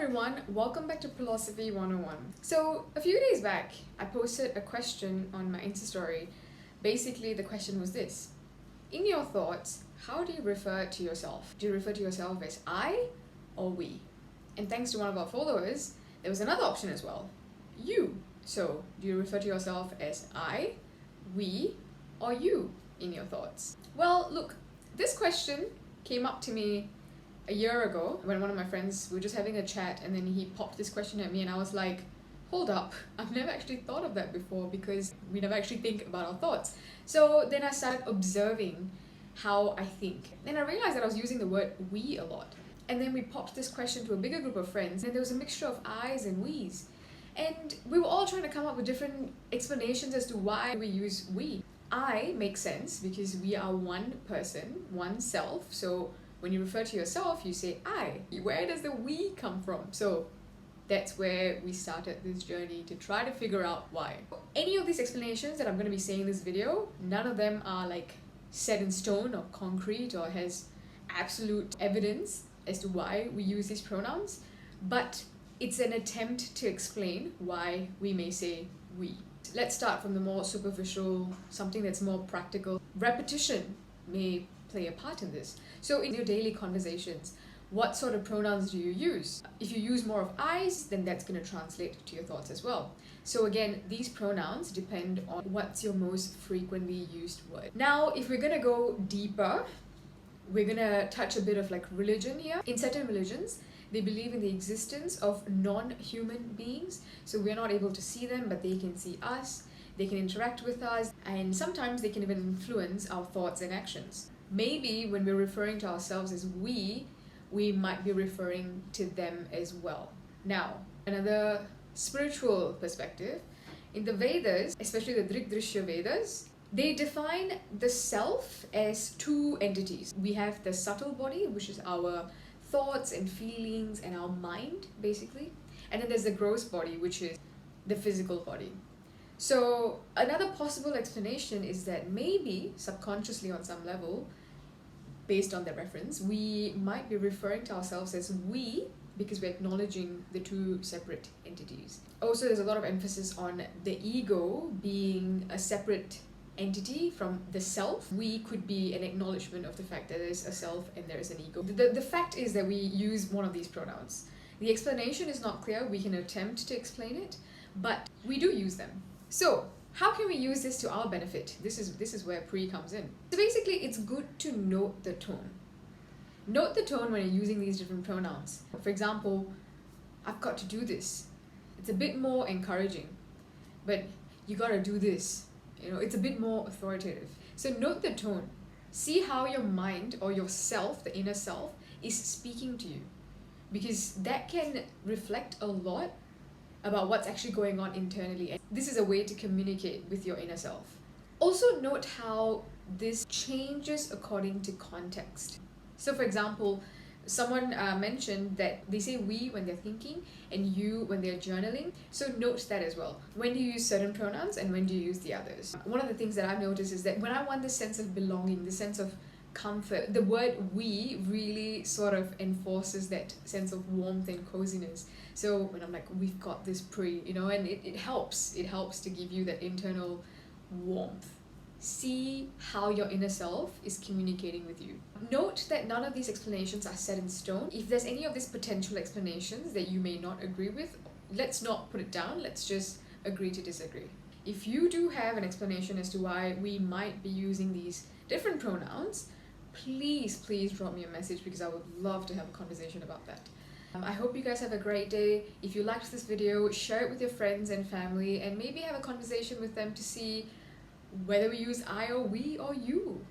everyone, welcome back to Philosophy 101. So a few days back, I posted a question on my Insta story. Basically, the question was this: in your thoughts, how do you refer to yourself? Do you refer to yourself as I or we? And thanks to one of our followers, there was another option as well, you. So do you refer to yourself as I, we, or you in your thoughts? Well, look, this question came up to me a year ago when one of my friends, we were just having a chat, and then he popped this question at me and I was like, hold up, I've never actually thought of that before, because we never actually think about our thoughts. So then I started observing how I think. Then I realized that I was using the word we a lot. And then we popped this question to a bigger group of friends, and there was a mixture of I's and we's. And we were all trying to come up with different explanations as to why we use we. I makes sense because we are one person, one self. So when you refer to yourself, you say I. Where does the we come from? So that's where we started this journey to try to figure out why. Any of these explanations that I'm going to be saying in this video, none of them are like set in stone or concrete or has absolute evidence as to why we use these pronouns, but it's an attempt to explain why we may say we. Let's start from the more superficial, something that's more practical. Repetition may play a part in this. So in your daily conversations, what sort of pronouns do you use? If you use more of I's, then that's going to translate to your thoughts as well. So again, these pronouns depend on what's your most frequently used word. Now, if we're going to go deeper, we're going to touch a bit of like religion here. In certain religions, they believe in the existence of non-human beings. So we're not able to see them, but they can see us. They can interact with us, and sometimes they can even influence our thoughts and actions. Maybe when we're referring to ourselves as we might be referring to them as well. Now, another spiritual perspective, in the Vedas, especially the Drik-Drishya Vedas, they define the self as two entities. We have the subtle body, which is our thoughts and feelings and our mind, basically. And then there's the gross body, which is the physical body. So another possible explanation is that maybe subconsciously on some level, based on the reference, we might be referring to ourselves as we because we're acknowledging the two separate entities. Also, there's a lot of emphasis on the ego being a separate entity from the self. We could be an acknowledgement of the fact that there's a self and there is an ego. The fact is that we use one of these pronouns. The explanation is not clear. We can attempt to explain it, but we do use them. So how can we use this to our benefit? This is where pre comes in. So basically, it's good to note the tone. Note the tone when you're using these different pronouns. For example, I've got to do this. It's a bit more encouraging, but you gotta do this. It's a bit more authoritative. So note the tone. See how your mind or yourself, the inner self, is speaking to you, because that can reflect a lot about what's actually going on internally. And this is a way to communicate with your inner self. Also note how this changes according to context. So for example, someone mentioned that they say we when they're thinking and you when they're journaling. So note that as well. When do you use certain pronouns and when do you use the others? One of the things that I've noticed is that when I want this sense of belonging, the sense of comfort, the word we really sort of enforces that sense of warmth and coziness. So when I'm like, we've got this pre, and it helps to give you that internal warmth. See how your inner self is communicating with you. Note that none of these explanations are set in stone. If there's any of these potential explanations that you may not agree with, let's not put it down. Let's just agree to disagree. If you do have an explanation as to why we might be using these different pronouns, please drop me a message, because I would love to have a conversation about that. I hope you guys have a great day. If you liked this video, share it with your friends and family, and maybe have a conversation with them to see whether we use I or we or you.